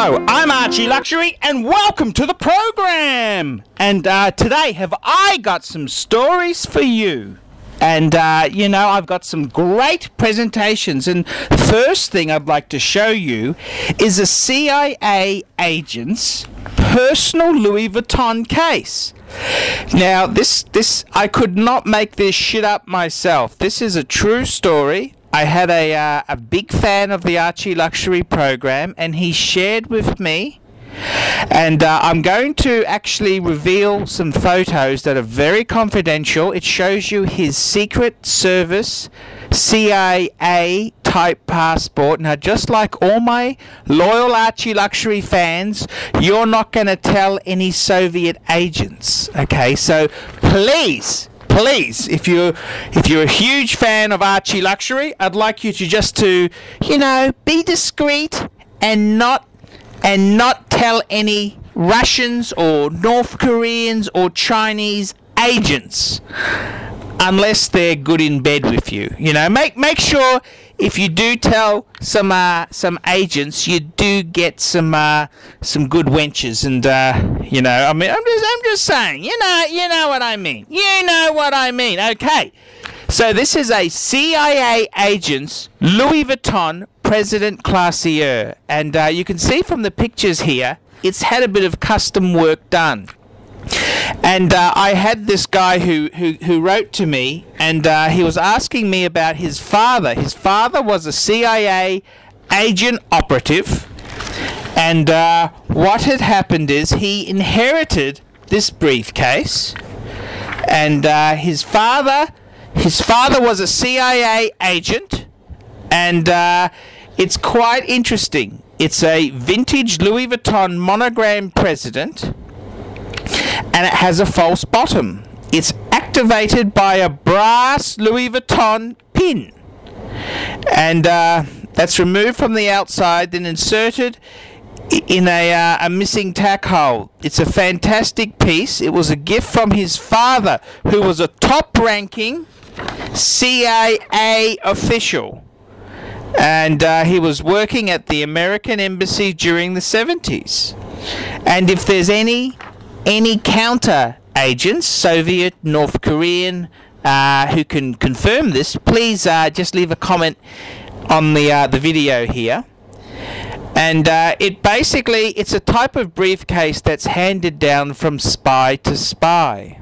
Hello, I'm Archie Luxury and welcome to the program. And today have I got some stories for you. And you know, I've got some great presentations, and the first thing I'd like to show you is a CIA agent's personal Louis Vuitton case. Now this I could not make this shit up myself. This is a true story. I had a big fan of the Archie Luxury program, and he shared with me, and I'm going to actually reveal some photos that are very confidential. It shows you his Secret Service CIA type passport. Now, just like all my loyal Archie Luxury fans, you're not going to tell any Soviet agents, okay? So please, if you're a huge fan of Archie Luxury, I'd like you to you know, be discreet and not tell any Russians or North Koreans or Chinese agents unless they're good in bed with you. You know, make sure if you do tell some agents, you do get some good wenches, and you know, I mean, I'm just saying, you know what I mean. You know what I mean. Okay. So this is a CIA agent's Louis Vuitton President Classeur, and you can see from the pictures here, it's had a bit of custom work done. And I had this guy who wrote to me, and he was asking me about his father. His father was a CIA agent operative, and what had happened is he inherited this briefcase, and his father was a CIA agent, and it's quite interesting. It's a vintage Louis Vuitton monogram President, and it has a false bottom. It's activated by a brass Louis Vuitton pin, and that's removed from the outside, then inserted in a missing tack hole. It's a fantastic piece. It was a gift from his father, who was a top-ranking CIA official, and he was working at the American Embassy during the 70s. And if there's any counter agents, Soviet, North Korean, who can confirm this, please just leave a comment on the video here. And it's a type of briefcase that's handed down from spy to spy.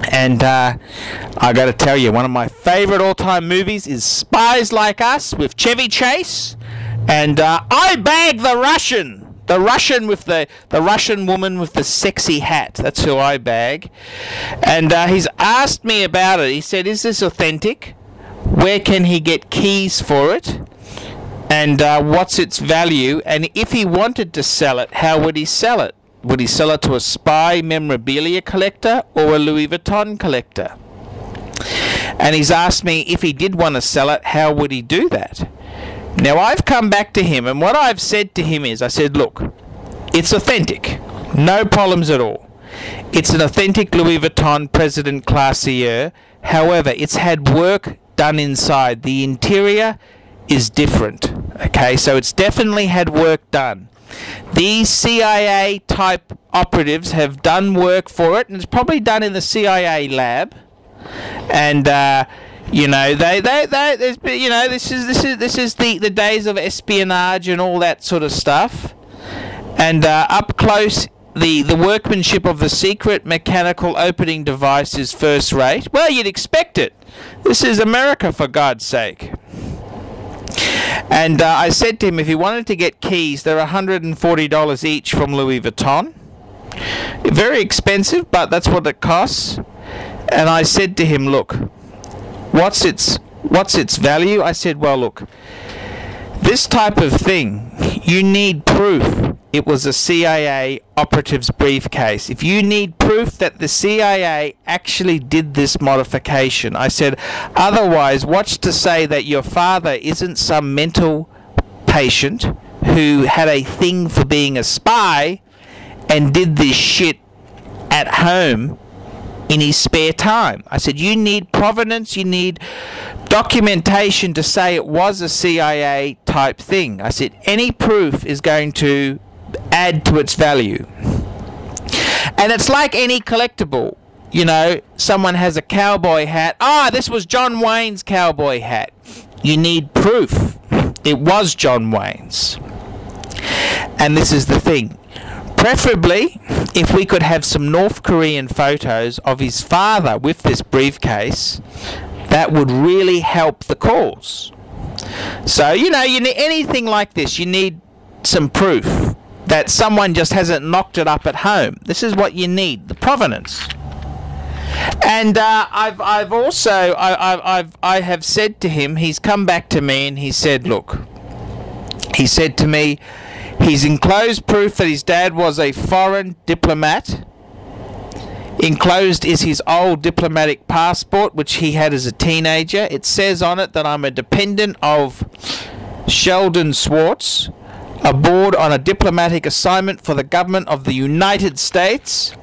And I gotta tell you, one of my favorite all-time movies is Spies Like Us with Chevy Chase, and I bagged the Russian with the Russian woman with the sexy hat. That's who I bag. And he's asked me about it. He said, "Is this authentic? Where can he get keys for it? And what's its value? And if he wanted to sell it, how would he sell it? Would he sell it to a spy memorabilia collector or a Louis Vuitton collector?" And he's asked me if he did want to sell it, how would he do that? Now, I've come back to him, and what I've said to him is, I said, look, it's authentic. No problems at all. It's an authentic Louis Vuitton President Classeur. However, it's had work done inside. The interior is different. Okay, so it's definitely had work done. These CIA type operatives have done work for it, and it's probably done in the CIA lab. And you know, you know, this is the days of espionage and all that sort of stuff. And up close, the workmanship of the secret mechanical opening device is first rate. Well, you'd expect it. This is America, for God's sake. And I said to him, if he wanted to get keys, they're $140 each from Louis Vuitton. Very expensive, but that's what it costs. And I said to him, look, what's its value? I said, well, look, this type of thing, you need proof it was a CIA operative's briefcase. If you need proof that the CIA actually did this modification, I said, otherwise, what's to say that your father isn't some mental patient who had a thing for being a spy and did this shit at home in his spare time? I said, you need provenance, you need documentation to say it was a CIA type thing. I said any proof is going to add to its value. And it's like any collectible. You know, someone has a cowboy hat. Ah, this was John Wayne's cowboy hat. You need proof. It was John Wayne's. And this is the thing. Preferably, if we could have some North Korean photos of his father with this briefcase, that would really help the cause. So, you know, you need anything like this, you need some proof that someone just hasn't knocked it up at home. This is what you need, the provenance. And I have said to him, he's come back to me and he said, look, he said to me, he's enclosed proof that his dad was a foreign diplomat. Enclosed is his old diplomatic passport, which he had as a teenager. It says on it that I'm a dependent of Sheldon Swartz, aboard on a diplomatic assignment for the government of the United States.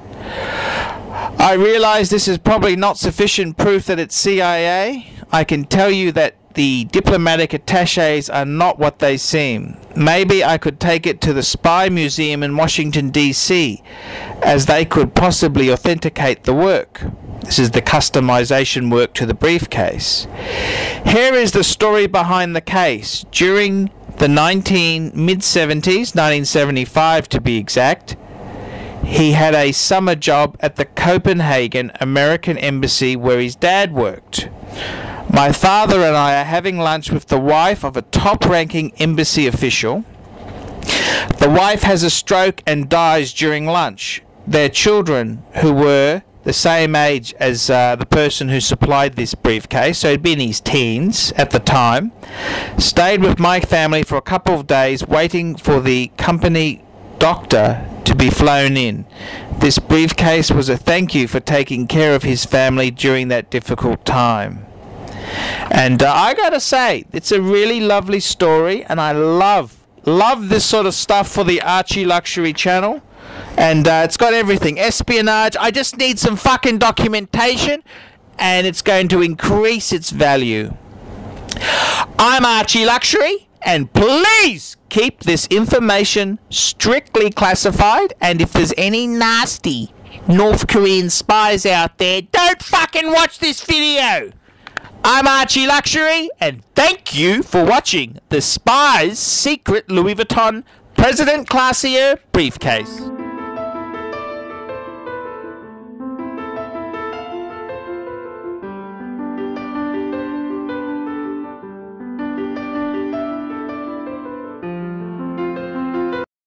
I realize this is probably not sufficient proof that it's CIA. I can tell you that the diplomatic attaches are not what they seem. Maybe I could take it to the Spy Museum in Washington, D.C., as they could possibly authenticate the work. This is the customization work to the briefcase. Here is the story behind the case. During the mid-70s, 1975 to be exact, he had a summer job at the Copenhagen American Embassy where his dad worked. My father and I are having lunch with the wife of a top-ranking embassy official. The wife has a stroke and dies during lunch. Their children, who were the same age as the person who supplied this briefcase, so he'd been in his teens at the time, stayed with my family for a couple of days waiting for the company doctor to be flown in. This briefcase was a thank you for taking care of his family during that difficult time. And I gotta say, it's a really lovely story, and I love this sort of stuff for the Archie Luxury channel. And it's got everything. Espionage. I just need some fucking documentation, and it's going to increase its value. I'm Archie Luxury, and please keep this information strictly classified, and if there's any nasty North Korean spies out there, don't fucking watch this video. I'm Archie Luxury, and thank you for watching the Spy's Secret Louis Vuitton President Classeur Briefcase.